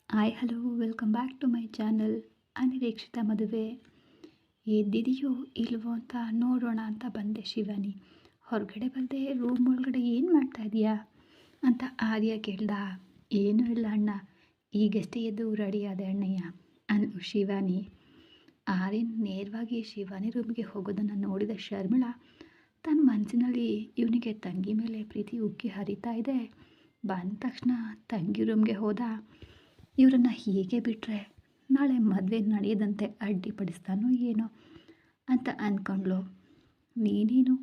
Hi hello welcome back to my channel. ಅನಿರೀಕ್ಷಿತ ಮದುವೆ ಎದ್ದಿದೆಯೋ ಇಲ್ವೋ ಅಂತ ನೋಡೋಣ ಅಂತ ಬಂದೆ ಶಿವಾನಿ. ಹೊರಗಡೆ ಬಂದೆ, ರೂಮ್ ಒಳಗಡೆ ಏನು ಮಾಡ್ತಾ ಇದೀಯಾ ಅಂತ ಆರ್ಯ ಕೇಳ್ದ. ಏನೂ ಇಲ್ಲ ಅಣ್ಣ, ಈಗಷ್ಟೇ ಎದ್ದು ರೆಡಿ ಆದೆ ಅಣ್ಣಯ್ಯ ಅಂದ್ಲು ಶಿವಾನಿ. ಆರ್ಯನ್ ನೇರವಾಗಿ ಶಿವಾನಿ ರೂಮ್ಗೆ ಹೋಗೋದನ್ನು ನೋಡಿದ ಶರ್ಮಿಳಾ ತನ್ನ ಮನಸ್ಸಿನಲ್ಲಿ ಇವನಿಗೆ ತಂಗಿ ಮೇಲೆ ಪ್ರೀತಿ ಉಕ್ಕಿ ಹರಿತಾ ಇದೆ. ಬಂದ ತಕ್ಷಣ ತಂಗಿ ರೂಮ್ಗೆ ಹೋದ. ಇವರನ್ನು ಹೀಗೆ ಬಿಟ್ಟರೆ ನಾಳೆ ಮದುವೆ ನಡೆಯದಂತೆ ಅಡ್ಡಿಪಡಿಸ್ತಾನೋ ಏನೋ ಅಂತ ಅಂದ್ಕೊಂಡ್ಳು. ನೀನೇನು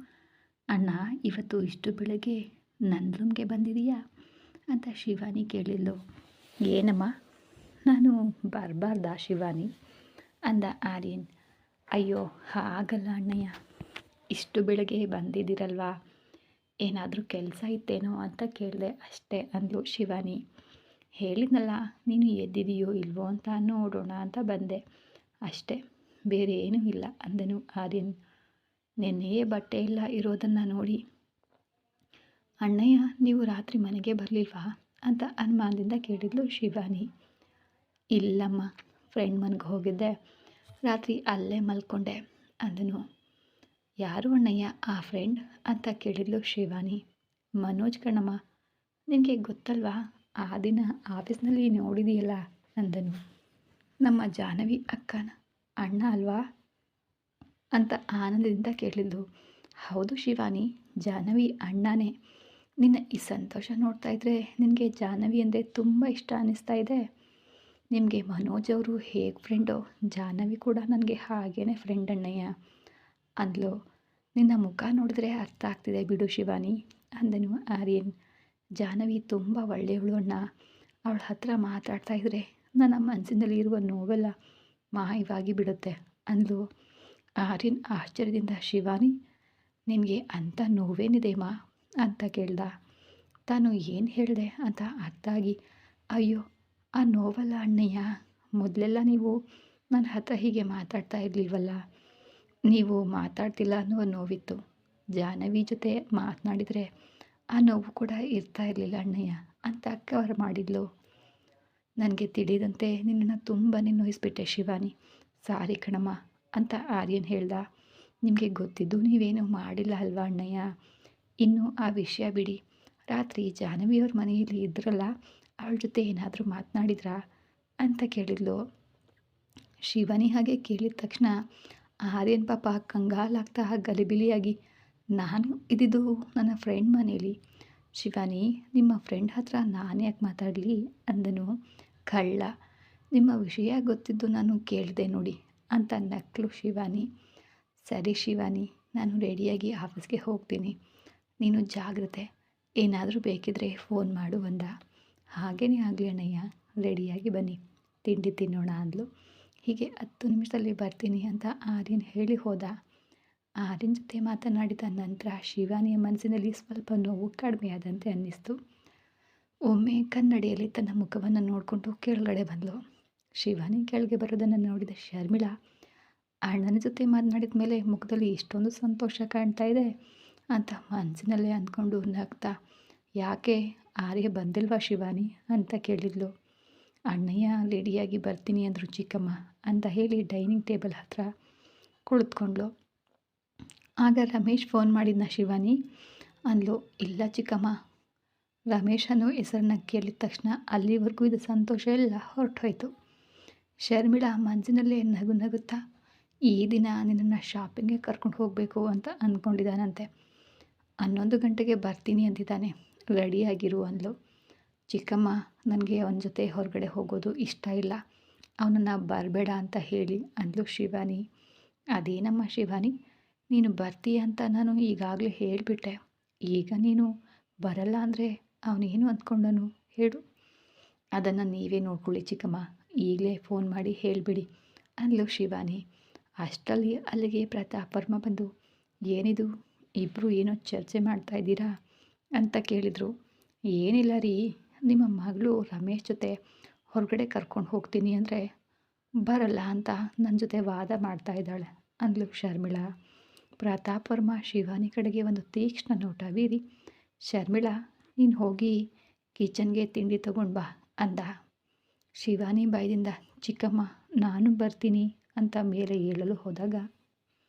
ಅಣ್ಣ ಇವತ್ತು ಇಷ್ಟು ಬೆಳಗ್ಗೆ ನನ್ನ ರೂಮ್ಗೆ ಬಂದಿದೀಯಾ ಅಂತ ಶಿವಾನಿ ಕೇಳಿದ್ಲು. ಏನಮ್ಮ, ನಾನು ಬರಬಾರ್ದಾ ಶಿವಾನಿ ಅಂದ ಆರ್ಯನ್. ಅಯ್ಯೋ ಹಾಗಲ್ಲ ಅಣ್ಣಯ್ಯ, ಇಷ್ಟು ಬೆಳಗ್ಗೆ ಬಂದಿದ್ದೀರಲ್ವಾ, ಏನಾದರೂ ಕೆಲಸ ಇತ್ತೇನೋ ಅಂತ ಕೇಳಿದೆ ಅಷ್ಟೇ ಅಂದ್ಲು ಶಿವಾನಿ. ಹೇಳಿದ್ನಲ್ಲ, ನೀನು ಎದ್ದಿದೆಯೋ ಇಲ್ವೋ ಅಂತ ನೋಡೋಣ ಅಂತ ಬಂದೆ ಅಷ್ಟೇ, ಬೇರೆ ಏನೂ ಇಲ್ಲ ಅಂದನು ಆರ್ಯನ್. ನೆನ್ನೆಯೇ ಬಟ್ಟೆ ಎಲ್ಲ ಇರೋದನ್ನು ನೋಡಿ ಅಣ್ಣಯ್ಯ ನೀವು ರಾತ್ರಿ ಮನೆಗೆ ಬರಲಿಲ್ವಾ ಅಂತ ಅನುಮಾನದಿಂದ ಕೇಳಿದ್ಲು ಶಿವಾನಿ. ಇಲ್ಲಮ್ಮ, ಫ್ರೆಂಡ್ ಮನೆಗೆ ಹೋಗಿದ್ದೆ, ರಾತ್ರಿ ಅಲ್ಲೇ ಮಲ್ಕೊಂಡೆ ಅಂದನು. ಯಾರು ಅಣ್ಣಯ್ಯ ಆ ಫ್ರೆಂಡ್ ಅಂತ ಕೇಳಿದ್ಲು ಶಿವಾನಿ. ಮನೋಜ್ ಕಣಮ್ಮ, ನಿನಗೆ ಗೊತ್ತಲ್ವಾ, ಆ ದಿನ ಆಫೀಸ್ನಲ್ಲಿ ನೋಡಿದೆಯಲ್ಲ ಅಂದನು. ನಮ್ಮ ಜಾಹ್ನವಿ ಅಕ್ಕನ ಅಣ್ಣ ಅಲ್ವಾ ಅಂತ ಆನಂದದಿಂದ ಕೇಳಿದ್ಲು. ಹೌದು ಶಿವಾನಿ, ಜಾಹ್ನವಿ ಅಣ್ಣನೇ. ನಿನ್ನ ಈ ಸಂತೋಷ ನೋಡ್ತಾ ಇದ್ರೆ ನಿನಗೆ ಜಾಹ್ನವಿ ಅಂದರೆ ತುಂಬ ಇಷ್ಟ ಅನ್ನಿಸ್ತಾ ಇದೆ. ನಿಮಗೆ ಮನೋಜ್ ಅವರು ಹೇಗೆ ಫ್ರೆಂಡೋ, ಜಾಹ್ನವಿ ಕೂಡ ನನಗೆ ಹಾಗೇ ಫ್ರೆಂಡ್ ಅಣ್ಣಯ್ಯ ಅಂದ್ಲು. ನಿನ್ನ ಮುಖ ನೋಡಿದ್ರೆ ಅರ್ಥ ಆಗ್ತಿದೆ ಬಿಡು ಶಿವಾನಿ ಅಂದನು ಆರ್ಯನ್. ಜಾಹ್ನವಿ ತುಂಬ ಒಳ್ಳೆಯವಳು ಅಣ್ಣ, ಅವಳ ಹತ್ರ ಮಾತಾಡ್ತಾ ಇದ್ರೆ ನನ್ನ ಮನಸ್ಸಿನಲ್ಲಿ ಇರುವ ನೋವೆಲ್ಲ ಮಾಯವಾಗಿ ಬಿಡುತ್ತೆ ಅಂದ್ಲು. ಆರ್ಯನ್ ಆಶ್ಚರ್ಯದಿಂದ ಶಿವಾನಿ, ನಿನಗೆ ಅಂಥ ನೋವೇನಿದೆಯಮ್ಮ ಅಂತ ಕೇಳ್ದ. ತಾನು ಏನು ಹೇಳಿದೆ ಅಂತ ಅರ್ಥ ಆಗಿ, ಅಯ್ಯೋ ಆ ನೋವಲ್ಲ ಅಣ್ಣಯ್ಯ, ಮೊದಲೆಲ್ಲ ನೀವು ನನ್ನ ಹತ್ರ ಹೀಗೆ ಮಾತಾಡ್ತಾ ಇರಲಿಲ್ವಲ್ಲ, ನೀವು ಮಾತಾಡ್ತಿಲ್ಲ ಅನ್ನುವ ನೋವಿತ್ತು. ಜಾಹ್ನವಿ ಜೊತೆ ಮಾತನಾಡಿದರೆ ಆ ನೋವು ಕೂಡ ಇರ್ತಾ ಇರಲಿಲ್ಲ ಅಣ್ಣಯ್ಯ ಅಂತ ಕವರ್ ಮಾಡಿದ್ಲು. ನನಗೆ ತಿಳಿದಂತೆ ನಿನ್ನನ್ನು ತುಂಬಾ ನೋಯಿಸ್ಬಿಟ್ಟೆ ಶಿವಾನಿ, ಸಾರಿ ಕಣಮ್ಮ ಅಂತ ಆರ್ಯನ್ ಹೇಳ್ದ. ನಿಮಗೆ ಗೊತ್ತಿದ್ದು ನೀವೇನು ಮಾಡಿಲ್ಲ ಅಲ್ವಾ ಅಣ್ಣಯ್ಯ, ಇನ್ನು ಆ ವಿಷಯ ಬಿಡಿ. ರಾತ್ರಿ ಜಾಹ್ನವಿಯವ್ರ ಮನೆಯಲ್ಲಿ ಇದ್ರಲ್ಲ, ಅವಳ ಜೊತೆ ಏನಾದರೂ ಮಾತನಾಡಿದ್ರಾ ಅಂತ ಕೇಳಿದ್ಲು. ಶಿವಾನಿ ಹಾಗೆ ಕೇಳಿದ ತಕ್ಷಣ ಆರ್ಯನ್ ಪಾಪ ಕಂಗಾಲಾಗ್ತಾ ಗಲಿಬಿಲಿಯಾಗಿ, ನಾನು ಇದ್ದಿದ್ದು ನನ್ನ ಫ್ರೆಂಡ್ ಮನೇಲಿ ಶಿವಾನಿ, ನಿಮ್ಮ ಫ್ರೆಂಡ್ ಹತ್ರ ನಾನು ಯಾಕೆ ಮಾತಾಡಲಿ ಅಂದನು. ಕಳ್ಳ, ನಿಮ್ಮ ವಿಷಯ ಗೊತ್ತಿದ್ದು ನಾನು ಕೇಳಿದೆ ನೋಡಿ ಅಂತ ನಕ್ಕಲು ಶಿವಾನಿ. ಸರಿ ಶಿವಾನಿ, ನಾನು ರೆಡಿಯಾಗಿ ಆಫೀಸ್ಗೆ ಹೋಗ್ತೀನಿ, ನೀನು ಜಾಗ್ರತೆ, ಏನಾದರೂ ಬೇಕಿದ್ರೆ ಫೋನ್ ಮಾಡು ಅಂದ. ಹಾಗೇನೇ ಆಗಲಿ ಅಣ್ಣಯ್ಯ, ರೆಡಿಯಾಗಿ ಬನ್ನಿ, ತಿಂಡಿ ತಿನ್ನೋಣ ಅಂದ್ಲು. ಹೀಗೆ 10 ನಿಮಿಷದಲ್ಲಿ ಬರ್ತೀನಿ ಅಂತ ಆರ್ಯನ್ ಹೇಳಿ ಹೋದ. ಆರ್ಯನ್ ಜೊತೆ ಮಾತನಾಡಿದ ನಂತರ ಶಿವಾನಿಯ ಮನಸ್ಸಿನಲ್ಲಿ ಸ್ವಲ್ಪ ನೋವು ಕಡಿಮೆಯಾದಂತೆ ಅನ್ನಿಸ್ತು. ಒಮ್ಮೆ ಕನ್ನಡಿಯಲ್ಲಿ ತನ್ನ ಮುಖವನ್ನು ನೋಡಿಕೊಂಡು ಕೆಳಗಡೆ ಬಂದಳು. ಶಿವಾನಿ ಕೆಳಗೆ ಬರೋದನ್ನು ನೋಡಿದ ಶರ್ಮಿಳಾ, ಅಣ್ಣನ ಜೊತೆ ಮಾತನಾಡಿದ ಮೇಲೆ ಮುಖದಲ್ಲಿ ಇಷ್ಟೊಂದು ಸಂತೋಷ ಕಾಣ್ತಾ ಇದೆ ಅಂತ ಮನಸ್ಸಿನಲ್ಲೇ ಅಂದ್ಕೊಂಡು ನಗ್ತಾ, ಯಾಕೆ ಆರ್ಯ ಬಂದಿಲ್ವಾ ಶಿವಾನಿ ಅಂತ ಕೇಳಿದ್ಲು. ಅಣ್ಣಯ್ಯ ರೆಡಿಯಾಗಿ ಬರ್ತೀನಿ ಅಂದರು ಚಿಕ್ಕಮ್ಮ ಅಂತ ಹೇಳಿ ಡೈನಿಂಗ್ ಟೇಬಲ್ ಹತ್ರ ಕುಳಿತುಕೊಂಡ್ಳು. ಆಗ ರಮೇಶ್ ಫೋನ್ ಮಾಡಿದ್ನ ಶಿವಾನಿ ಅಂದ್ಲು. ಇಲ್ಲ ಚಿಕ್ಕಮ್ಮ, ರಮೇಶ್ ಅನ್ನೋ ಹೆಸರನ್ನ ಕೇಳಿದ ತಕ್ಷಣ ಅಲ್ಲಿವರೆಗೂ ಇದು ಸಂತೋಷ ಎಲ್ಲ ಹೊರಟೋಯ್ತು. ಶರ್ಮಿಳಾ ಮನಸ್ಸಿನಲ್ಲೇ ನಗು ನಗುತ್ತಾ, ಈ ದಿನ ನಿನ್ನನ್ನು ಶಾಪಿಂಗ್ಗೆ ಕರ್ಕೊಂಡು ಹೋಗಬೇಕು ಅಂತ ಅಂದ್ಕೊಂಡಿದ್ದಾನಂತೆ, 11 ಗಂಟೆಗೆ ಬರ್ತೀನಿ ಅಂತಿದ್ದಾನೆ, ರೆಡಿಯಾಗಿರು ಅಂದ್ಲು. ಚಿಕ್ಕಮ್ಮ, ನನಗೆ ಅವನ ಜೊತೆ ಹೊರಗಡೆ ಹೋಗೋದು ಇಷ್ಟ ಇಲ್ಲ, ಅವನನ್ನು ಬರಬೇಡ ಅಂತ ಹೇಳಿ ಅಂದ್ಲು ಶಿವಾನಿ. ಅದೇನಮ್ಮ ಶಿವಾನಿ, ನೀನು ಬರ್ತೀಯ ಅಂತ ನಾನು ಈಗಾಗಲೇ ಹೇಳಿಬಿಟ್ಟೆ, ಈಗ ನೀನು ಬರಲ್ಲ ಅಂದರೆ ಅವನೇನು ಅಂದ್ಕೊಂಡನು ಹೇಳು, ಅದನ್ನು ನೀವೇ ನೋಡ್ಕೊಳ್ಳಿ ಚಿಕ್ಕಮ್ಮ, ಈಗಲೇ ಫೋನ್ ಮಾಡಿ ಹೇಳಿಬಿಡಿ ಅಂದ್ಲು ಶಿವಾನಿ. ಅಷ್ಟರಲ್ಲಿ ಅಲ್ಲಿಗೆ ಪ್ರತಾಪ್ ವರ್ಮ ಬಂದು, ಏನಿದು ಇಬ್ಬರು ಏನೋ ಚರ್ಚೆ ಮಾಡ್ತಾ ಇದ್ದೀರಾ ಅಂತ ಕೇಳಿದರು. ಏನಿಲ್ಲ ರೀ, ನಿಮ್ಮ ಮಗಳು ರಮೇಶ್ ಜೊತೆ ಹೊರಗಡೆ ಕರ್ಕೊಂಡು ಹೋಗ್ತೀನಿ ಅಂದರೆ ಬರಲ್ಲ ಅಂತ ನನ್ನ ಜೊತೆ ವಾದ ಮಾಡ್ತಾ ಇದ್ದಾಳೆ ಅಂದ್ಲು ಶರ್ಮಿಳಾ. ಪ್ರತಾಪ್ ವರ್ಮ ಶಿವಾನಿ ಕಡೆಗೆ ಒಂದು ತೀಕ್ಷ್ಣ ನೋಟ ಬೀರಿ, ಶರ್ಮಿಳಾ ನೀನು ಹೋಗಿ ಕಿಚನ್ಗೆ ತಿಂಡಿ ತಗೊಂಡು ಬಾ ಅಂದ. ಶಿವಾನಿ ಬಾಯದಿಂದ ಚಿಕ್ಕಮ್ಮ ನಾನು ಬರ್ತೀನಿ ಅಂತ ಮೇಲೆ ಹೇಳಲು ಹೋದಾಗ,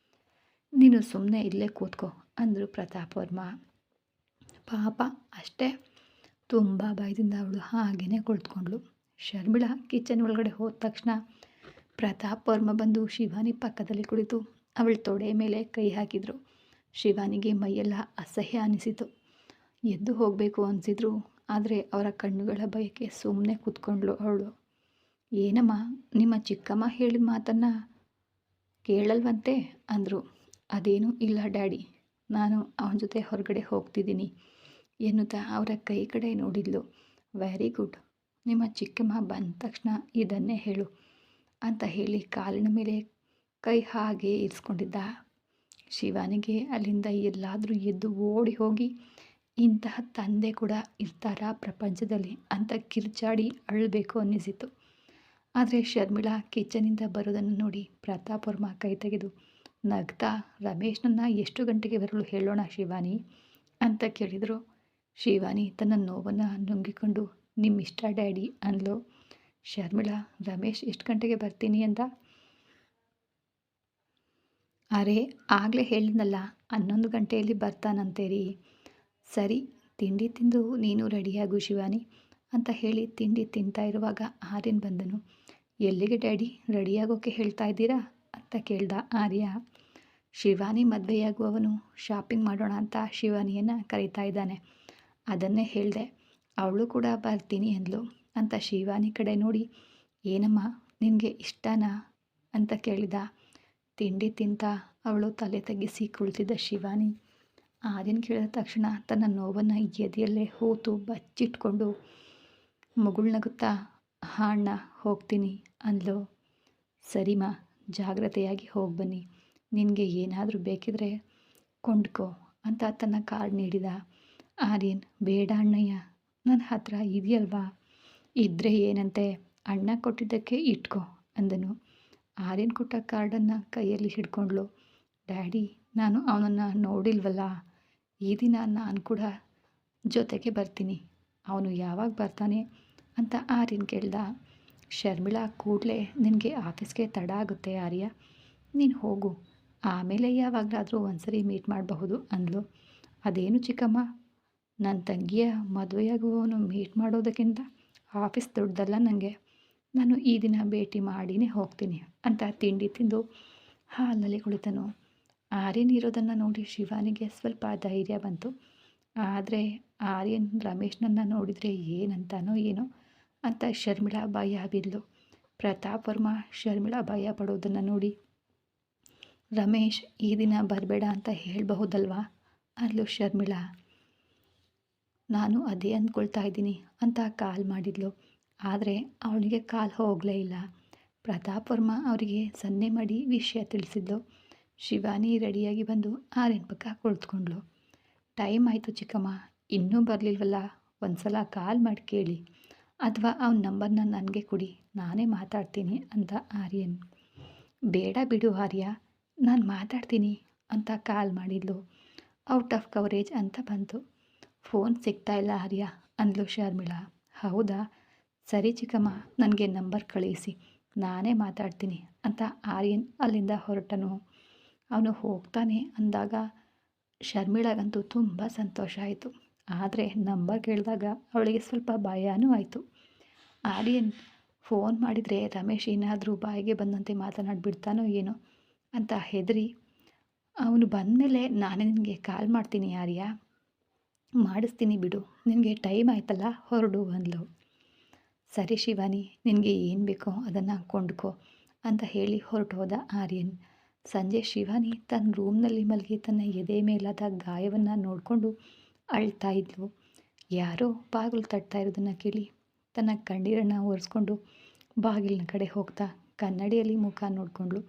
ನೀನು ಸುಮ್ಮನೆ ಇಲ್ಲೇ ಕೂತ್ಕೋ ಅಂದರು ಪ್ರತಾಪ್ ವರ್ಮ. ಪಾಪ ಅಷ್ಟೇ, ತುಂಬ ಭಯದಿಂದ ಅವಳು ಹಾಗೇ ಕುಳಿತುಕೊಂಡ್ಳು. ಶರ್ಮಿಳಾ ಕಿಚನ್ ಒಳಗಡೆ ಹೋದ ತಕ್ಷಣ ಪ್ರತಾಪ್ ವರ್ಮ ಬಂದು ಶಿವಾನಿ ಪಕ್ಕದಲ್ಲಿ ಕುಳಿತು ಅವಳ ತೊಡೆ ಮೇಲೆ ಕೈ ಹಾಕಿದರು. ಶಿವಾನಿಗೆ ಮೈಯೆಲ್ಲ ಅಸಹ್ಯ ಅನಿಸಿತು. ಎದ್ದು ಹೋಗಬೇಕು ಅನಿಸಿದ್ರು, ಆದರೆ ಅವರ ಕಣ್ಣುಗಳ ಭಯಕ್ಕೆ ಸುಮ್ಮನೆ ಕೂತ್ಕೊಂಡ್ಳು ಅವಳು. ಏನಮ್ಮ, ನಿಮ್ಮ ಚಿಕ್ಕಮ್ಮ ಹೇಳಿದ ಮಾತನ್ನು ಕೇಳಲ್ವಂತೆ ಅಂದರು. ಅದೇನೂ ಇಲ್ಲ ಡ್ಯಾಡಿ, ನಾನು ಅವನ ಜೊತೆ ಹೊರಗಡೆ ಹೋಗ್ತಿದ್ದೀನಿ ಎನ್ನುತ್ತಾ ಅವರ ಕೈ ಕಡೆ ನೋಡಿದ್ಲು. ವೆರಿ ಗುಡ್, ನಿಮ್ಮ ಚಿಕ್ಕಮ್ಮ ಬಂದ ತಕ್ಷಣ ಇದನ್ನೇ ಹೇಳು ಅಂತ ಹೇಳಿ ಕಾಲಿನ ಮೇಲೆ ಕೈ ಹಾಗೆ ಇರಿಸ್ಕೊಂಡಿದ್ದ. ಶಿವಾನಿಗೆ ಅಲ್ಲಿಂದ ಎಲ್ಲಾದರೂ ಎದ್ದು ಓಡಿ ಹೋಗಿ ಇಂತಹ ತಂದೆ ಕೂಡ ಇರ್ತಾರಾ ಪ್ರಪಂಚದಲ್ಲಿ ಅಂತ ಕಿರ್ಚಾಡಿ ಅಳಬೇಕು ಅನ್ನಿಸಿತು. ಆದರೆ ಶರ್ಮಿಳಾ ಕಿಚನಿಂದ ಬರೋದನ್ನು ನೋಡಿ ಪ್ರತಾಪ್ ವರ್ಮ ಕೈ ತೆಗೆದು ನಗ್ತಾ, ರಮೇಶ್ನನ್ನು ಎಷ್ಟು ಗಂಟೆಗೆ ಬರಲು ಹೇಳೋಣ ಶಿವಾನಿ ಅಂತ ಕೇಳಿದರು. ಶಿವಾನಿ ತನ್ನ ನೋವನ್ನು ನುಂಗಿಕೊಂಡು ನಿಮ್ಮಿಷ್ಟ ಡ್ಯಾಡಿ ಅಂದ್ಲು. ಶರ್ಮಿಳಾ, ರಮೇಶ್ ಎಷ್ಟು ಗಂಟೆಗೆ ಬರ್ತೀನಿ ಅಂದ? ಅರೆ ಆಗಲೇ ಹೇಳಿದ್ನಲ್ಲ, 11 ಗಂಟೆಯಲ್ಲಿ ಬರ್ತಾನಂತೇರಿ. ಸರಿ, ತಿಂಡಿ ತಿಂದು ನೀನು ರೆಡಿಯಾಗು ಶಿವಾನಿ ಅಂತ ಹೇಳಿ ತಿಂಡಿ ತಿಂತಾ ಇರುವಾಗ ಆರ್ಯನ್ ಬಂದನು. ಎಲ್ಲಿಗೆ ಡ್ಯಾಡಿ, ರೆಡಿಯಾಗೋಕೆ ಹೇಳ್ತಾ ಇದ್ದೀರಾ ಅಂತ ಕೇಳ್ದ ಆರ್ಯ. ಶಿವಾನಿ ಮದುವೆಯಾಗುವವನು ಶಾಪಿಂಗ್ ಮಾಡೋಣ ಅಂತ ಶಿವಾನಿಯನ್ನು ಕರೀತಾ ಇದ್ದಾನೆ, ಅದನ್ನೇ ಹೇಳಿದೆ. ಅವಳು ಕೂಡ ಬರ್ತೀನಿ ಅಂದ್ಲು ಅಂತ ಶಿವಾನಿ ಕಡೆ ನೋಡಿ, ಏನಮ್ಮ ನಿನಗೆ ಇಷ್ಟನಾ ಅಂತ ಕೇಳಿದ. ತಿಂಡಿ ತಿಂತ ಅವಳು ತಲೆ ತಗ್ಗಿಸಿ ಕುಳಿತಿದ್ದ ಶಿವಾನಿ ಆರ್ಯನ್ ಕೇಳಿದ ತಕ್ಷಣ ತನ್ನ ನೋವನ್ನು ಎದೆಯಲ್ಲೇ ಹೂತು ಬಚ್ಚಿಟ್ಕೊಂಡು ಮುಗುಳ್ನಗುತ್ತಾ, ಅಣ್ಣ ಹೋಗ್ತೀನಿ ಅಂದ್ಲು. ಸರಿಮ್ಮ, ಜಾಗ್ರತೆಯಾಗಿ ಹೋಗಿ ಬನ್ನಿ, ನಿನಗೆ ಏನಾದರೂ ಬೇಕಿದ್ರೆ ಕೊಂಡ್ಕೋ ಅಂತ ತನ್ನ ಕಾರ್ಡ್ ನೀಡಿದ. ಆರ್ಯನ್, ಬೇಡ ಅಣ್ಣಯ್ಯ, ನನ್ನ ಹತ್ರ ಇದೆಯಲ್ವಾ, ಇದ್ದರೆ ಏನಂತೆ, ಅಣ್ಣ ಕೊಟ್ಟಿದ್ದಕ್ಕೆ ಇಟ್ಕೋ ಅಂದನು. ಆರ್ಯನ್ ಕೊಟ್ಟ ಕಾರ್ಡನ್ನು ಕೈಯಲ್ಲಿ ಹಿಡ್ಕೊಂಡ್ಳು. ಡ್ಯಾಡಿ, ನಾನು ಅವನನ್ನು ನೋಡಿಲ್ವಲ್ಲ, ಈ ದಿನ ನಾನು ಕೂಡ ಜೊತೆಗೆ ಬರ್ತೀನಿ. ಅವನು ಯಾವಾಗ ಬರ್ತಾನೆ ಅಂತ ಆರ್ಯನ್ ಕೇಳ್ದ. ಶರ್ಮಿಳಾ, ಕೂಡಲೇ ನಿನಗೆ ಆಫೀಸ್ಗೆ ತಡ ಆಗುತ್ತೆ ಆರ್ಯ, ನೀನು ಹೋಗು, ಆಮೇಲೆ ಯಾವಾಗಲಾದರೂ ಒಂದ್ಸರಿ ಮೀಟ್ ಮಾಡಬಹುದು ಅಂದ್ಲು. ಅದೇನು ಚಿಕ್ಕಮ್ಮ, ನನ್ನ ತಂಗಿಯ ಮದುವೆಯಾಗುವವನು ಮೀಟ್ ಮಾಡೋದಕ್ಕಿಂತ ಆಫೀಸ್ ದೊಡ್ಡದಲ್ಲ ನನಗೆ, ನಾನು ಈ ದಿನ ಭೇಟಿ ಮಾಡಿನೇ ಹೋಗ್ತೀನಿ ಅಂತ ತಿಂಡಿ ತಿಂದು ಹಾಲ್ನಲ್ಲಿ ಕುಳಿತನು. ಆರ್ಯನ್ ಇರೋದನ್ನು ನೋಡಿ ಶಿವಾನಿಗೆ ಸ್ವಲ್ಪ ಧೈರ್ಯ ಬಂತು. ಆದರೆ ಆರ್ಯನ್ ರಮೇಶ್ನನ್ನು ನೋಡಿದರೆ ಏನಂತಾನೋ ಏನೋ ಅಂತ ಶರ್ಮಿಳಾ ಭಯ ಬಿದ್ಲು. ಪ್ರತಾಪ್ ವರ್ಮ ಶರ್ಮಿಳಾ ಭಯ ಪಡೋದನ್ನು ನೋಡಿ, ರಮೇಶ್ ಈ ದಿನ ಬರಬೇಡ ಅಂತ ಹೇಳಬಹುದಲ್ವಾ ಅಂದ್ಲು ಶರ್ಮಿಳಾ. ನಾನು ಅದೇ ಅಂದ್ಕೊಳ್ತಾ ಇದ್ದೀನಿ ಅಂತ ಕಾಲ್ ಮಾಡಿದ್ಲು. ಆದರೆ ಅವಳಿಗೆ ಕಾಲ್ ಹೋಗಲೇ ಇಲ್ಲ. ಪ್ರತಾಪ್ ವರ್ಮ ಅವರಿಗೆ ಸನ್ನೆ ಮಾಡಿ ವಿಷಯ ತಿಳಿಸಿದ್ಲು. ಶಿವಾನಿ ರೆಡಿಯಾಗಿ ಬಂದು ಆರ್ಯನ್ ಪಕ್ಕ ಕುಳಿತುಕೊಂಡ್ಳು. ಟೈಮ್ ಆಯಿತು ಚಿಕ್ಕಮ್ಮ, ಇನ್ನೂ ಬರಲಿಲ್ವಲ್ಲ, ಒಂದು ಸಲ ಕಾಲ್ ಮಾಡಿ ಕೇಳಿ, ಅಥವಾ ಅವನ ನಂಬರ್ನ ನನಗೆ ಕೊಡಿ, ನಾನೇ ಮಾತಾಡ್ತೀನಿ ಅಂತ ಆರ್ಯನ್. ಬೇಡ ಬಿಡು ಆರ್ಯ, ನಾನು ಮಾತಾಡ್ತೀನಿ ಅಂತ ಕಾಲ್ ಮಾಡಿದ್ಲು. ಔಟ್ ಆಫ್ ಕವರೇಜ್ ಅಂತ ಬಂತು. ಫೋನ್ ಸಿಗ್ತಾ ಇಲ್ಲ ಆರ್ಯ ಅಂದ್ಲು ಶರ್ಮಿಳಾ. ಹೌದಾ, ಸರಿ ಚಿಕ್ಕಮ್ಮ, ನನಗೆ ನಂಬರ್ ಕಳಿಸಿ, ನಾನೇ ಮಾತಾಡ್ತೀನಿ ಅಂತ ಆರ್ಯನ್ ಅಲ್ಲಿಂದ ಹೊರಟನು. ಅವನು ಹೋಗ್ತಾನೆ ಅಂದಾಗ ಶರ್ಮಿಳಾಗಂತೂ ತುಂಬ ಸಂತೋಷ ಆಯಿತು. ಆದರೆ ನಂಬರ್ ಕೇಳಿದಾಗ ಅವಳಿಗೆ ಸ್ವಲ್ಪ ಭಯನೂ ಆಯಿತು. ಆರ್ಯನ್ ಫೋನ್ ಮಾಡಿದರೆ ರಮೇಶ್ ಏನಾದರೂ ಬಾಯಿಗೆ ಬಂದಂತೆ ಮಾತನಾಡಿಬಿಡ್ತಾನೋ ಏನೋ ಅಂತ ಹೆದರಿ, ಅವನು ಬಂದಮೇಲೆ ನಾನೇ ನಿನಗೆ ಕಾಲ್ ಮಾಡ್ತೀನಿ ಆರ್ಯ, ಮಾಡಿಸ್ತೀನಿ ಬಿಡು, ನಿನಗೆ ಟೈಮ್ ಆಯ್ತಲ್ಲ, ಹೊರಡು ಅಂದ್ಲು. ಸರಿ ಶಿವಾನಿ, ನಿನಗೆ ಏನು ಬೇಕೋ ಅದನ್ನು ಕೊಂಡ್ಕೋ ಅಂತ ಹೇಳಿ ಹೊರಟು ಹೋದ ಆರ್ಯನ್. ಸಂಜೆ ಶಿವಾನಿ ತನ್ನ ರೂಮ್ನಲ್ಲಿ ಮಲಗಿ ತನ್ನ ಎದೆ ಮೇಲಾದ ಗಾಯವನ್ನು ನೋಡಿಕೊಂಡು ಅಳ್ತಾ ಇದ್ಲು. ಯಾರೋ ಬಾಗಿಲು ತಟ್ತಾ ಇರೋದನ್ನು ಕೇಳಿ ತನ್ನ ಕಣ್ಣೀರನ್ನು ಒರೆಸ್ಕೊಂಡು ಬಾಗಿಲಿನ ಕಡೆ ಹೋಗ್ತಾ ಕನ್ನಡಿಯಲ್ಲಿ ಮುಖ ನೋಡಿಕೊಂಡ್ಳು.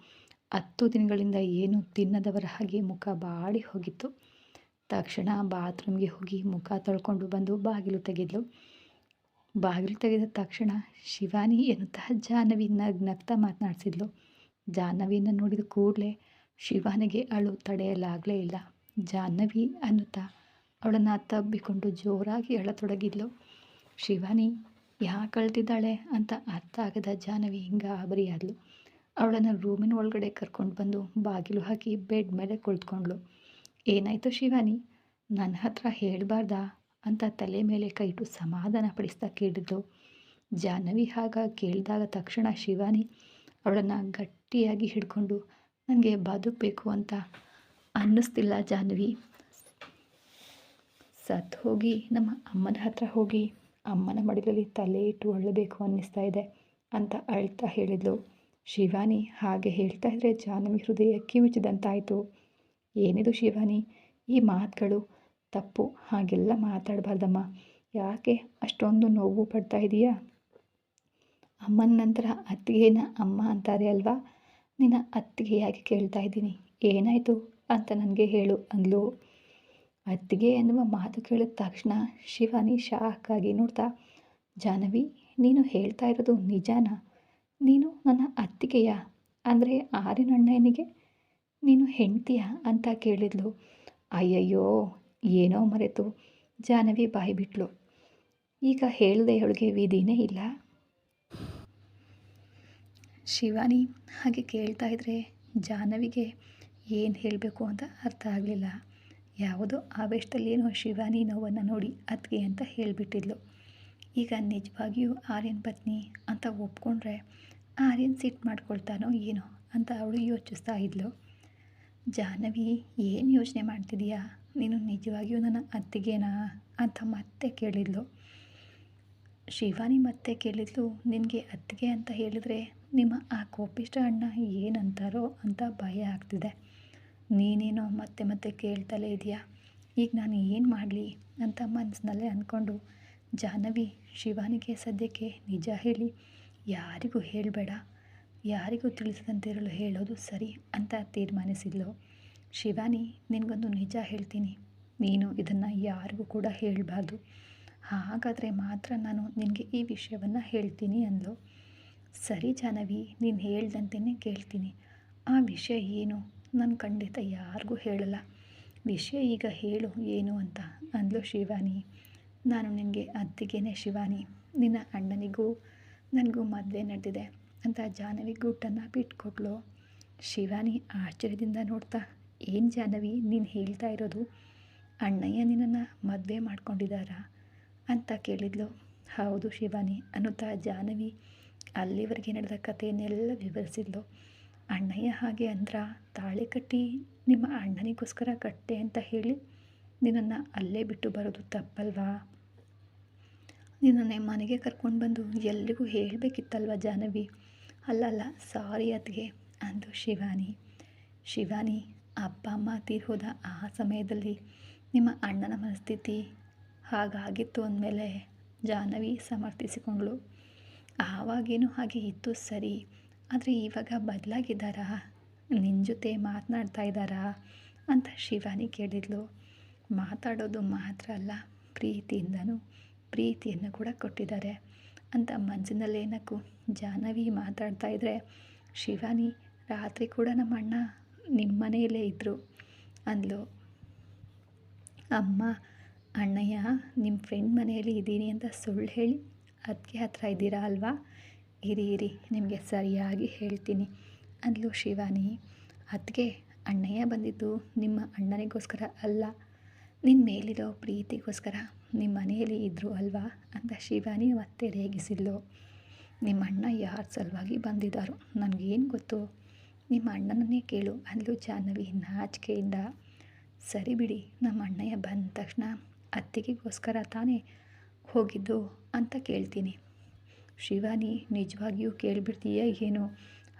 10 ದಿನಗಳಿಂದ ಏನು ತಿನ್ನದವರ ಹಾಗೆ ಮುಖ ಬಾಡಿ ಹೋಗಿತ್ತು. ತಕ್ಷಣ ಬಾತ್ರೂಮ್ಗೆ ಹೋಗಿ ಮುಖ ತೊಳ್ಕೊಂಡು ಬಂದು ಬಾಗಿಲು ತೆಗೆದ್ಲು. ಬಾಗಿಲು ತೆಗೆದ ತಕ್ಷಣ ಶಿವಾನಿ ಎನ್ನುತ್ತಾ ಜಾಹ್ನವಿ ನಗ್ನಗ್ತಾ ಮಾತನಾಡಿಸಿದ್ಲು. ಜಾಹ್ನವಿಯನ್ನು ನೋಡಿದ ಕೂಡಲೇ ಶಿವಾನಿಗೆ ಅಳು ತಡೆಯಲಾಗಲೇ ಇಲ್ಲ. ಜಾಹ್ನವಿ ಅನ್ನುತ್ತಾ ಅವಳನ್ನು ತಬ್ಬಿಕೊಂಡು ಜೋರಾಗಿ ಅಳತೊಡಗಿದ್ಲು. ಶಿವಾನಿ, ಯಾಕೆ ಅಳ್ತಿದ್ದಾಳೆ ಅಂತ ಅರ್ಥ ಆಗದ ಜಾಹ್ನವಿ ಗಾಬರಿ ಆದ್ಲು. ಅವಳನ್ನು ರೂಮಿನ ಒಳಗಡೆ ಕರ್ಕೊಂಡು ಬಂದು ಬಾಗಿಲು ಹಾಕಿ ಬೆಡ್ ಮೇಲೆ ಕುಳಿತುಕೊಂಡ್ಳು. ಏನಾಯಿತು ಶಿವಾನಿ, ನನ್ನ ಹತ್ರ ಹೇಳಬಾರ್ದಾ ಅಂತ ತಲೆ ಮೇಲೆ ಕೈ ಇಟ್ಟು ಸಮಾಧಾನ ಪಡಿಸ್ತಾ ಕೇಳಿದ್ಲು. ಜಾಹ್ನವಿ ಆಗ ಕೇಳಿದಾಗ ತಕ್ಷಣ ಶಿವಾನಿ ಅವಳನ್ನು ಗಟ್ಟಿಯಾಗಿ ಹಿಡ್ಕೊಂಡು, ನನಗೆ ಬದುಕಬೇಕು ಅಂತ ಅನ್ನಿಸ್ತಿಲ್ಲ ಜಾಹ್ನವಿ, ಸತ್ತು ಹೋಗಿ ನಮ್ಮ ಅಮ್ಮನ ಹತ್ರ ಹೋಗಿ ಅಮ್ಮನ ಮಡಿಲಲ್ಲಿ ತಲೆ ಇಟ್ಟು ಅಳ್ಳಬೇಕು ಅನ್ನಿಸ್ತಾ ಇದೆ ಅಂತ ಅಳ್ತಾ ಹೇಳಿದ್ಲು. ಶಿವಾನಿ ಹಾಗೆ ಹೇಳ್ತಾ ಇದ್ರೆ ಜಾಹ್ನವಿ ಹೃದಯ ಕಿವುಚಿದಂತಾಯಿತು. ಏನಿದು ಶಿವಾನಿ, ಈ ಮಾತುಗಳು ತಪ್ಪು, ಹಾಗೆಲ್ಲ ಮಾತಾಡಬಾರ್ದಮ್ಮ. ಯಾಕೆ ಅಷ್ಟೊಂದು ನೋವು ಪಡ್ತಾ ಇದೀಯಾ? ಅಮ್ಮನ ನಂತರ ಅತ್ತಿಗೆನ ಅಮ್ಮ ಅಂತಾರೆ ಅಲ್ವಾ, ನಿನ್ನ ಅತ್ತಿಗೆಯಾಗಿ ಕೇಳ್ತಾ ಇದ್ದೀನಿ, ಏನಾಯಿತು ಅಂತ ನನಗೆ ಹೇಳು ಅಂದ್ಲು. ಅತ್ತಿಗೆ ಎನ್ನುವ ಮಾತು ಕೇಳಿದ ತಕ್ಷಣ ಶಿವಾನಿ ಶಾಕಾಗಿ ನೋಡ್ತಾ, ಜಾಹ್ನವಿ, ನೀನು ಹೇಳ್ತಾ ಇರೋದು ನಿಜಾನಾ? ನೀನು ನನ್ನ ಅತ್ತಿಗೆಯಾ? ಅಂದರೆ ಆರ್ಯನಣ್ಣನಿಗೆ ನೀನು ಹೆಂಡ್ತೀಯಾ ಅಂತ ಕೇಳಿದ್ಲು. ಅಯ್ಯಯ್ಯೋ, ಏನೋ ಮರೆತು ಜಾಹ್ನವಿ ಬಾಯಿ ಬಿಟ್ಲು. ಈಗ ಹೇಳಿದೆ ಅವಳಿಗೆ ವಿಧಿನೇ ಇಲ್ಲ. ಶಿವಾನಿ ಹಾಗೆ ಕೇಳ್ತಾ ಇದ್ರೆ ಜಾಹ್ನವಿಗೆ ಏನು ಹೇಳಬೇಕು ಅಂತ ಅರ್ಥ ಆಗಲಿಲ್ಲ. ಯಾವುದೋ ಆವೇಶದಲ್ಲೇನೋ ಶಿವಾನಿ ನೋವನ್ನು ನೋಡಿ ಅತ್ತಿಗೆ ಅಂತ ಹೇಳಿಬಿಟ್ಟಿದ್ಲು. ಈಗ ನಿಜವಾಗಿಯೂ ಆರ್ಯನ್ ಪತ್ನಿ ಅಂತ ಒಪ್ಕೊಂಡ್ರೆ ಆರ್ಯನ್ ಸಿಟ್ಟು ಮಾಡ್ಕೊಳ್ತಾನೋ ಏನೋ ಅಂತ ಅವಳು ಯೋಚಿಸ್ತಾ ಇದ್ಲು. ಜಾಹ್ನವಿ, ಏನು ಯೋಚನೆ ಮಾಡ್ತಿದೀಯಾ? ನೀನು ನಿಜವಾಗಿಯೂ ನನ್ನ ಅತ್ತಿಗೆನಾ ಅಂತ ಮತ್ತೆ ಕೇಳಿದ್ಲು. ಶಿವಾನಿ ಮತ್ತೆ ಕೇಳಿದ್ಲು, ನಿನಗೆ ಅತ್ತಿಗೆ ಅಂತ ಹೇಳಿದರೆ ನಿಮ್ಮ ಆ ಕೋಪಿಷ್ಟ ಅಣ್ಣ ಏನಂತಾರೋ ಅಂತ ಭಯ ಆಗ್ತಿದೆ. ನೀನೇನೋ ಮತ್ತೆ ಮತ್ತೆ ಕೇಳ್ತಲೇ ಇದೆಯಾ, ಈಗ ನಾನು ಏನು ಮಾಡಲಿ ಅಂತ ಮನಸ್ಸಿನಲ್ಲೇ ಅಂದ್ಕೊಂಡು, ಜಾಹ್ನವಿ, ಶಿವಾನಿಗೆ ಸದ್ಯಕ್ಕೆ ನಿಜ ಹೇಳಿ ಯಾರಿಗೂ ಹೇಳಬೇಡ, ಯಾರಿಗೂ ತಿಳಿಸದಂತಿರಲು ಹೇಳೋದು ಸರಿ ಅಂತ ತೀರ್ಮಾನಿಸಿದ್ಲು. ಶಿವಾನಿ, ನಿನಗೊಂದು ನಿಜ ಹೇಳ್ತೀನಿ, ನೀನು ಇದನ್ನು ಯಾರಿಗೂ ಕೂಡ ಹೇಳಬಾರ್ದು, ಹಾಗಾದರೆ ಮಾತ್ರ ನಾನು ನಿನಗೆ ಈ ವಿಷಯವನ್ನು ಹೇಳ್ತೀನಿ ಅಂದ್ಲು. ಸರಿ ಜಾಹ್ನವಿ, ನೀನು ಹೇಳ್ದಂತೆಯೇ ಕೇಳ್ತೀನಿ. ಆ ವಿಷಯ ಏನು? ನಾನು ಖಂಡಿತ ಯಾರಿಗೂ ಹೇಳಲ್ಲ. ವಿಷಯ ಈಗ ಹೇಳು ಏನು ಅಂತ ಅಂದ್ಲು ಶಿವಾನಿ. ನಾನು ನಿನಗೆ ಅತ್ತಿಗೆನೇ ಶಿವಾನಿ. ನಿನ್ನ ಅಣ್ಣನಿಗೂ ನನಗೂ ಮದುವೆ ನಡೆದಿದೆ ಅಂತ ಜಾಹ್ನವಿ ಗುಟ್ಟನ್ನು ಬಿಟ್ಕೊಟ್ಲು. ಶಿವಾನಿ ಆಶ್ಚರ್ಯದಿಂದ ನೋಡ್ತಾ, ಏನು ಜಾಹ್ನವಿ ನೀನು ಹೇಳ್ತಾ ಇರೋದು? ಅಣ್ಣಯ್ಯ ನಿನ್ನನ್ನು ಮದುವೆ ಮಾಡ್ಕೊಂಡಿದ್ದಾರಾ ಅಂತ ಕೇಳಿದ್ಲು. ಹೌದು ಶಿವಾನಿ ಅನ್ನುತ್ತಾ ಜಾಹ್ನವಿ ಅಲ್ಲಿವರೆಗೆ ನಡೆದ ಕಥೆಯನ್ನೆಲ್ಲ ವಿವರಿಸಿದ್ಲು. ಅಣ್ಣಯ್ಯ ಹಾಗೆ ಅಂದ್ರ, ತಾಳಿ ಕಟ್ಟಿ ನಿಮ್ಮ ಅಣ್ಣನಿಗೋಸ್ಕರ ಕಟ್ಟೆ ಅಂತ ಹೇಳಿ ನಿನ್ನನ್ನು ಅಲ್ಲೇ ಬಿಟ್ಟು ಬರೋದು ತಪ್ಪಲ್ವಾ? ನಿನ್ನನ್ನೇ ಮನೆಗೆ ಕರ್ಕೊಂಡು ಬಂದು ಎಲ್ರಿಗೂ ಹೇಳಬೇಕಿತ್ತಲ್ವ ಜಾಹ್ನವಿ? ಅಲ್ಲ ಸಾರಿ ಅತ್ತಿಗೆ ಅಂದು ಶಿವಾನಿ. ಶಿವಾನಿ, ಅಪ್ಪ ಅಮ್ಮ ತೀರ್ಹೋದ ಆ ಸಮಯದಲ್ಲಿ ನಿಮ್ಮ ಅಣ್ಣನ ಮನಸ್ಥಿತಿ ಹಾಗಾಗಿತ್ತು ಅಂದಮೇಲೆ ಜಾಹ್ನವಿ ಸಮರ್ಥಿಸಿಕೊಂಡ್ಳು. ಆವಾಗೇನು ಹಾಗೆ ಇತ್ತು ಸರಿ, ಆದರೆ ಇವಾಗ ಬದಲಾಗಿದ್ದಾರಾ? ನಿನ್ನ ಜೊತೆ ಮಾತನಾಡ್ತಾ ಇದ್ದಾರಾ ಅಂತ ಶಿವಾನಿ ಕೇಳಿದ್ಲು. ಮಾತಾಡೋದು ಮಾತ್ರ ಅಲ್ಲ, ಪ್ರೀತಿಯನ್ನು ಕೂಡ ಕೊಟ್ಟಿದ್ದಾರೆ ಅಂತ ಮನಸ್ಸಿನಲ್ಲೇ ನಕ್ಕು ಜಾಹ್ನವಿ ಮಾತಾಡ್ತಾ ಇದ್ದರೆ, ಶಿವಾನಿ, ರಾತ್ರಿ ಕೂಡ ನಮ್ಮ ಅಣ್ಣ ನಿಮ್ಮ ಮನೆಯಲ್ಲೇ ಇದ್ದರು ಅಂದ್ಲು. ಅಮ್ಮ, ಅಣ್ಣಯ್ಯ ನಿಮ್ಮ ಫ್ರೆಂಡ್ ಮನೆಯಲ್ಲಿ ಇದ್ದೀನಿ ಅಂತ ಸುಳ್ಳು ಹೇಳಿ ಅದಕ್ಕೆ ಹತ್ರ ಇದ್ದೀರಾ ಅಲ್ವಾ? ಇರಿ ನಿಮಗೆ ಸರಿಯಾಗಿ ಹೇಳ್ತೀನಿ ಅಂದ್ಲು ಶಿವಾನಿ. ಅದಕ್ಕೆ ಅಣ್ಣಯ್ಯ ಬಂದಿದ್ದು ನಿಮ್ಮ ಅಣ್ಣನಿಗೋಸ್ಕರ ಅಲ್ಲ, ನಿನ್ನ ಮೇಲಿರೋ ಪ್ರೀತಿಗೋಸ್ಕರ ನಿಮ್ಮ ಮನೆಯಲ್ಲಿ ಇದ್ದರು ಅಲ್ವಾ ಅಂತ ಶಿವಾನಿ ಮತ್ತೆ ರೇಗಿಸಿದ್ಲು. ನಿಮ್ಮ ಅಣ್ಣ ಯಾರ ಸಲುವಾಗಿ ಬಂದಿದ್ದಾರೋ ನನಗೇನು ಗೊತ್ತು, ನಿಮ್ಮ ಅಣ್ಣನನ್ನೇ ಕೇಳು ಅಂದ್ಲು ಜಾಹ್ನವಿ ನಾಚಿಕೆಯಿಂದ. ಸರಿ ಬಿಡಿ, ನಮ್ಮ ಅಣ್ಣಯ್ಯ ಬಂದ ತಕ್ಷಣ ಅತ್ತಿಗೆಗೋಸ್ಕರ ತಾನೇ ಹೋಗಿದ್ದು ಅಂತ ಕೇಳ್ತೀನಿ. ಶಿವಾನಿ, ನಿಜವಾಗಿಯೂ ಕೇಳಿಬಿಡ್ತೀಯ ಏನು?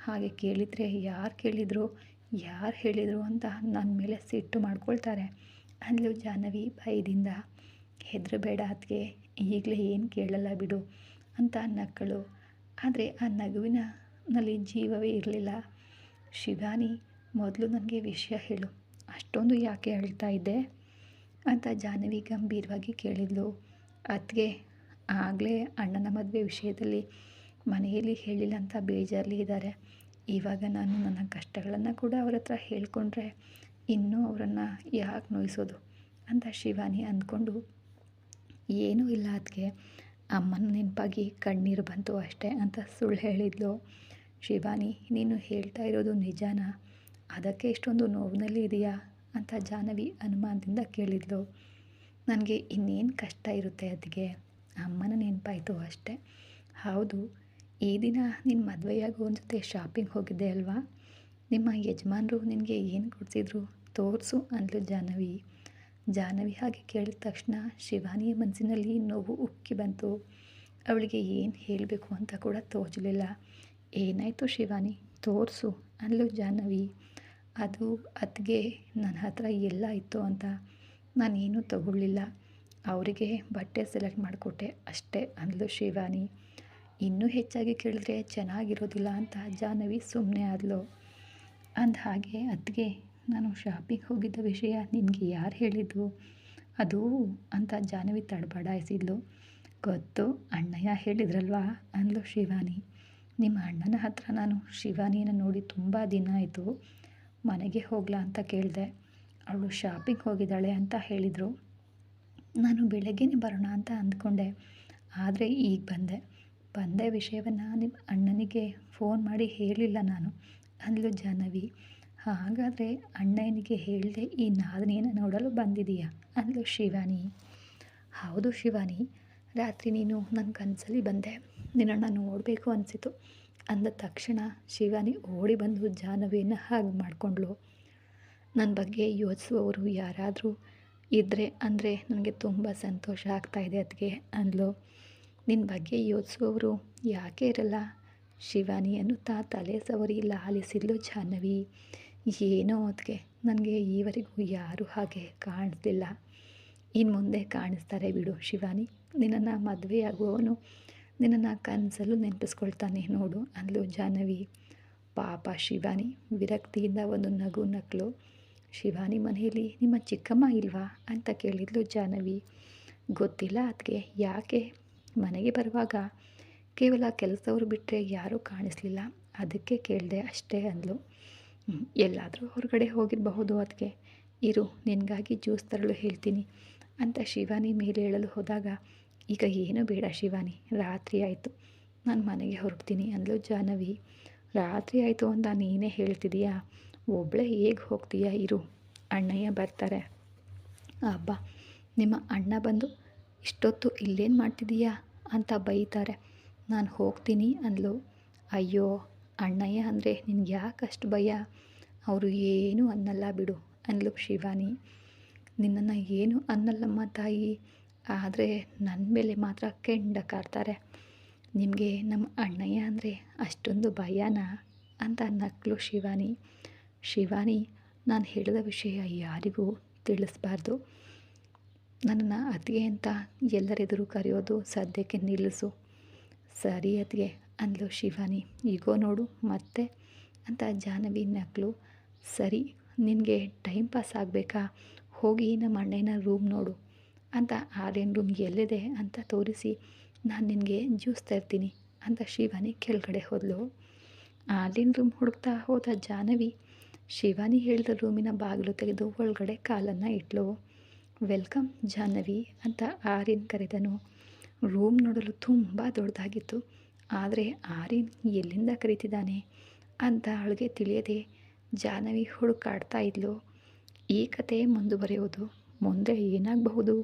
ಹಾಗೆ ಕೇಳಿದರೆ ಯಾರು ಹೇಳಿದರು ಅಂತ ನನ್ನ ಮೇಲೆ ಸಿಟ್ಟು ಮಾಡ್ಕೊಳ್ತಾರೆ ಅಂದ್ಲು ಜಾಹ್ನವಿ ಭಯದಿಂದ. ಹೆದರಬೇಡ ಅತ್ತಿಗೆ, ಈಗಲೇ ಏನು ಕೇಳಲ್ಲ ಬಿಡು ಅಂತ ನಕ್ಕಳು. ಆದರೆ ಆ ನಗುವಿನಲ್ಲಿ ಜೀವವೇ ಇರಲಿಲ್ಲ. ಶಿವಾನಿ, ಮೊದಲು ನನಗೆ ವಿಷಯ ಹೇಳು, ಅಷ್ಟೊಂದು ಯಾಕೆ ಅಳ್ತಾ ಇದ್ದೆ ಅಂತ ಜಾಹ್ನವಿ ಗಂಭೀರವಾಗಿ ಕೇಳಿದ್ಲು. ಅತ್ತಿಗೆ, ಆಗಲೇ ಅಣ್ಣನ ಮದುವೆ ವಿಷಯದಲ್ಲಿ ಮನೆಯಲ್ಲಿ ಹೇಳಿಲ್ಲ ಅಂತ ಬೇಜಾರಲ್ಲಿ ಇದ್ದಾರೆ. ಇವಾಗ ನಾನು ನನ್ನ ಕಷ್ಟಗಳನ್ನು ಕೂಡ ಅವ್ರ ಹತ್ರ ಹೇಳ್ಕೊಂಡ್ರೆ ಇನ್ನೂ ಅವರನ್ನು ಯಾಕೆ ನೋಯಿಸೋದು ಅಂತ ಶಿವಾನಿ ಅಂದ್ಕೊಂಡು, ಏನೂ ಇಲ್ಲ ಅತ್ತಿಗೆ, ಅಮ್ಮನ ನೆನಪಾಗಿ ಕಣ್ಣೀರು ಬಂತು ಅಷ್ಟೇ ಅಂತ ಸುಳ್ಳು ಹೇಳಿದ್ಲು. ಶಿವಾನಿ, ನೀನು ಹೇಳ್ತಾ ಇರೋದು ನಿಜಾನಾ? ಅದಕ್ಕೆ ಇಷ್ಟೊಂದು ನೋವಿನಲ್ಲಿ ಇದೆಯಾ ಅಂತ ಜಾಹ್ನವಿ ಅನುಮಾನದಿಂದ ಕೇಳಿದ್ಲು. ನನಗೆ ಇನ್ನೇನು ಕಷ್ಟ ಇರುತ್ತೆ ಅದಕ್ಕೆ, ಅಮ್ಮನ ನೆನಪಾಯಿತು ಅಷ್ಟೇ. ಹೌದು, ಈ ದಿನ ನಿನ್ನ ಮದುವೆಯಾಗೋ ಜೊತೆ ಶಾಪಿಂಗ್ ಹೋಗಿದ್ದೆ ಅಲ್ವಾ? ನಿಮ್ಮ ಯಜಮಾನರು ನಿನಗೆ ಏನು ಕೊಡಿಸಿದ್ರು ತೋರಿಸು ಅಂದ್ಲು ಜಾಹ್ನವಿ. ಜಾಹ್ನವಿ ಹಾಗೆ ಕೇಳಿದ ತಕ್ಷಣ ಶಿವಾನಿಯ ಮನಸ್ಸಿನಲ್ಲಿ ನೋವು ಉಕ್ಕಿ ಬಂತು. ಅವಳಿಗೆ ಏನು ಹೇಳಬೇಕು ಅಂತ ಕೂಡ ತೋಚಲಿಲ್ಲ. ಏನಾಯಿತು ಶಿವಾನಿ, ತೋರಿಸು ಅಂದ್ಲು ಜಾಹ್ನವಿ. ಅದು ಅತ್ತಿಗೆ ನನ್ನ ಹತ್ರ ಎಲ್ಲ ಇತ್ತು ಅಂತ ನಾನೇನು ತಗೊಳ್ಳಿಲ್ಲ, ಅವರಿಗೆ ಬಟ್ಟೆ ಸೆಲೆಕ್ಟ್ ಮಾಡಿಕೊಟ್ಟೆ ಅಷ್ಟೇ ಅಂದ್ಲು ಶಿವಾನಿ. ಇನ್ನೂ ಹೆಚ್ಚಾಗಿ ಕೇಳಿದ್ರೆ ಚೆನ್ನಾಗಿರೋದಿಲ್ಲ ಅಂತ ಜಾಹ್ನವಿ ಸುಮ್ಮನೆ ಆದಳು. ಹಾಗೆ ಅತ್ತಿಗೆ, ನಾನು ಶಾಪಿಂಗ್ ಹೋಗಿದ್ದ ವಿಷಯ ನಿನಗೆ ಯಾರು ಹೇಳಿದ್ದು ಅದು ಅಂತ ಜಾಹ್ನವಿ ತಡಬಡಾಯಿಸಿದ್ಲು. ಗೊತ್ತು, ಅಣ್ಣಯ್ಯ ಹೇಳಿದ್ರಲ್ವಾ ಅಂದ್ಲು ಶಿವಾನಿ. ನಿಮ್ಮ ಅಣ್ಣನ ಹತ್ರ ನಾನು ಶಿವಾನಿಯನ್ನು ನೋಡಿ ತುಂಬ ದಿನ ಆಯಿತು, ಮನೆಗೆ ಹೋಗ್ಲಾ ಅಂತ ಕೇಳಿದೆ. ಅವಳು ಶಾಪಿಂಗ್ ಹೋಗಿದ್ದಾಳೆ ಅಂತ ಹೇಳಿದರು. ನಾನು ಬೆಳಗ್ಗೆನೇ ಬರೋಣ ಅಂತ ಅಂದ್ಕೊಂಡೆ, ಆದರೆ ಈಗ ಬಂದೆ ವಿಷಯವನ್ನು ನಿಮ್ಮ ಅಣ್ಣನಿಗೆ ಫೋನ್ ಮಾಡಿ ಹೇಳಿಲ್ಲ ನಾನು ಅಂದ್ಲು ಜಾಹ್ನವಿ. ಹಾಗಾದರೆ ಅಣ್ಣನಿಗೆ ಹೇಳಿದೆ ಈ ನಾದನೆಯನ್ನು ನೋಡಲು ಬಂದಿದೆಯಾ ಅಂದ್ಲು ಶಿವಾನಿ. ಹೌದು ಶಿವಾನಿ, ರಾತ್ರಿ ನೀನು ನನ್ನ ಕನಸಲ್ಲಿ ಬಂದೆ, ನಿನ್ನನ್ನು ನೋಡಬೇಕು ಅನಿಸಿತು ಅಂದ ತಕ್ಷಣ ಶಿವಾನಿ ಓಡಿ ಬಂದು ಜಾಹ್ನವಿಯನ್ನು ಹಾಗೆ ಮಾಡಿಕೊಂಡ್ಳು. ನನ್ನ ಬಗ್ಗೆ ಯೋಚಿಸುವವರು ಯಾರಾದರೂ ಇದ್ದರೆ ಅಂದರೆ ನನಗೆ ತುಂಬ ಸಂತೋಷ ಆಗ್ತಾಯಿದೆ ಅದಕ್ಕೆ ಅಂದ್ಲು. ನಿನ್ನ ಬಗ್ಗೆ ಯೋಚಿಸುವವರು ಯಾಕೆ ಇರಲ್ಲ ಶಿವಾನಿ ಅನ್ನುತ್ತಾ ತಲೆ ಸವರಿ ಲಾಲಿಸಿದ್ಲು ಜಾಹ್ನವಿ. ಏನೋ ಅದಕ್ಕೆ ನನಗೆ ಈವರೆಗೂ ಯಾರೂ ಹಾಗೆ ಕಾಣಿಸ್ಲಿಲ್ಲ, ಇನ್ನು ಮುಂದೆ ಕಾಣಿಸ್ತಾರೆ ಬಿಡು ಶಿವಾನಿ. ನಿನ್ನನ್ನು ಮದುವೆಯಾಗುವವನು ನಿನ್ನನ್ನು ಕನಸಲ್ಲೂ ನೆನಪಿಸ್ಕೊಳ್ತಾನೆ ನೋಡು ಅಂದ್ಲು ಜಾಹ್ನವಿ. ಪಾಪ ಶಿವಾನಿ ವಿರಕ್ತಿಯಿಂದ ಒಂದು ನಗು ನಕ್ಕಳು. ಶಿವಾನಿ, ಮನೆಯಲ್ಲಿ ನಿಮ್ಮ ಚಿಕ್ಕಮ್ಮ ಇಲ್ವಾ ಅಂತ ಕೇಳಿದ್ಲು ಜಾಹ್ನವಿ. ಗೊತ್ತಿಲ್ಲ ಅದಕ್ಕೆ, ಯಾಕೆ ಮನೆಗೆ ಬರುವಾಗ ಕೇವಲ ಕೆಲಸದವರು ಬಿಟ್ಟರೆ ಯಾರೂ ಕಾಣಿಸ್ಲಿಲ್ಲ, ಅದಕ್ಕೆ ಕೇಳಿದೆ ಅಷ್ಟೇ ಅಂದ್ಲು. ಎಲ್ಲಾದರೂ ಹೊರಗಡೆ ಹೋಗಿರಬಹುದು ಅದಕ್ಕೆ, ಇರು ನಿನಗಾಗಿ ಜ್ಯೂಸ್ ತರಲು ಹೇಳ್ತೀನಿ ಅಂತ ಶಿವಾನಿ ಮೇಲೆ ಹೇಳಲು ಹೋದಾಗ, ಈಗ ಏನೂ ಬೇಡ ಶಿವಾನಿ, ರಾತ್ರಿ ಆಯಿತು, ನಾನು ಮನೆಗೆ ಹೊರಡ್ತೀನಿ ಅಂದ್ಲು ಜಾಹ್ನವಿ. ರಾತ್ರಿ ಆಯಿತು ಅಂತ ನೀನೇ ಹೇಳ್ತಿದೀಯಾ, ಒಬ್ಬಳೇ ಹೇಗೆ ಹೋಗ್ತೀಯಾ, ಇರು ಅಣ್ಣಯ್ಯ ಬರ್ತಾರೆ. ಅಬ್ಬಾ, ನಿಮ್ಮ ಅಣ್ಣ ಬಂದು ಇಷ್ಟೊತ್ತು ಇಲ್ಲೇನು ಮಾಡ್ತಿದ್ದೀಯಾ ಅಂತ ಬೈತಾರೆ, ನಾನು ಹೋಗ್ತೀನಿ ಅಂದ್ಲು. ಅಯ್ಯೋ ಅಣ್ಣಯ್ಯ ಅಂದರೆ ನಿನ್ಗೆ ಯಾಕೆ ಅಷ್ಟು ಭಯ, ಅವರು ಏನೂ ಅನ್ನಲ್ಲ ಬಿಡು ಅಂದ್ಲು ಶಿವಾನಿ. ನಿನ್ನನ್ನು ಏನು ಅನ್ನಲ್ಲಮ್ಮ ತಾಯಿ, ಆದರೆ ನನ್ನ ಮೇಲೆ ಮಾತ್ರ ಕೆಂಡ ಕಾರ್ತಾರೆ. ನಿಮಗೆ ನಮ್ಮ ಅಣ್ಣಯ್ಯ ಅಂದರೆ ಅಷ್ಟೊಂದು ಭಯನಾ ಅಂತ ನಕ್ಕಲು ಶಿವಾನಿ. ಶಿವಾನಿ, ನಾನು ಹೇಳಿದ ವಿಷಯ ಯಾರಿಗೂ ತಿಳಿಸ್ಬಾರ್ದು, ನನ್ನನ್ನು ಅತ್ತಿಗೆ ಅಂತ ಎಲ್ಲರೆದುರು ಕರೆಯೋದು ಸದ್ಯಕ್ಕೆ ನಿಲ್ಲಿಸು. ಸರಿ ಅತ್ತಿಗೆ ಅಂದ್ಲು ಶಿವಾನಿ. ಈಗೋ ನೋಡು ಮತ್ತೆ ಅಂತ ಜಾಹ್ನವಿ ನಕ್ಕಲು. ಸರಿ, ನಿನಗೆ ಟೈಮ್ ಪಾಸ್ ಆಗಬೇಕಾ, ಹೋಗಿ ನಮ್ಮ ಅಣ್ಣನ ರೂಮ್ ನೋಡು ಅಂತ ಆರ್ಯನ್ ರೂಮ್ ಎಲ್ಲಿದೆ ಅಂತ ತೋರಿಸಿ ನಾನು ನಿನಗೆ ಜ್ಯೂಸ್ ತರ್ತೀನಿ ಅಂತ ಶಿವಾನಿ ಕೆಳಗಡೆ ಹೋದಳು. ಆರ್ಯನ್ ರೂಮ್ ಹುಡುಕ್ತಾ ಹೋದ ಜಾಹ್ನವಿ ಶಿವಾನಿ ಹೇಳಿದ ರೂಮಿನ ಬಾಗಿಲು ತೆಗೆದು ಒಳಗಡೆ ಕಾಲನ್ನು ಇಟ್ಲು. ವೆಲ್ಕಮ್ ಜಾಹ್ನವಿ ಅಂತ ಆರ್ಯನ್ ಕರೆದನು. ರೂಮ್ ನೋಡಲು ತುಂಬ ದೊಡ್ಡದಾಗಿತ್ತು, ಆದರೆ ಆರ್ಯನ್ ಎಲ್ಲಿಂದ ಕರೀತಿದ್ದಾನೆ ಅಂತ ಅವಳಿಗೆ ತಿಳಿಯದೆ ಜಾಹ್ನವಿ ಹುಡುಕಾಡ್ತಾ ಇದ್ಲು. ಈ ಕತೆ ಮುಂದುವರೆಯೋದು, ಮುಂದೆ ಏನಾಗಬಹುದು,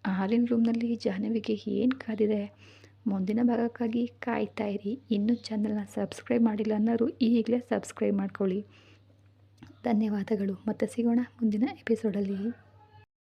ಆರ್ಯನ್ ರೂಮ್ನಲ್ಲಿ ಜಾಹ್ನವಿಗೆ ಏನು ಕಾದಿದೆ, ಮುಂದಿನ ಭಾಗಕ್ಕಾಗಿ ಕಾಯ್ತಾ ಇರಿ. ಇನ್ನೂ ಚಾನಲ್ನ ಸಬ್ಸ್ಕ್ರೈಬ್ ಮಾಡಿಲ್ಲ ಅನ್ನೋರು ಈಗಲೇ ಸಬ್ಸ್ಕ್ರೈಬ್ ಮಾಡ್ಕೊಳ್ಳಿ. ಧನ್ಯವಾದಗಳು. ಮತ್ತೆ ಸಿಗೋಣ ಮುಂದಿನ ಎಪಿಸೋಡಲ್ಲಿ.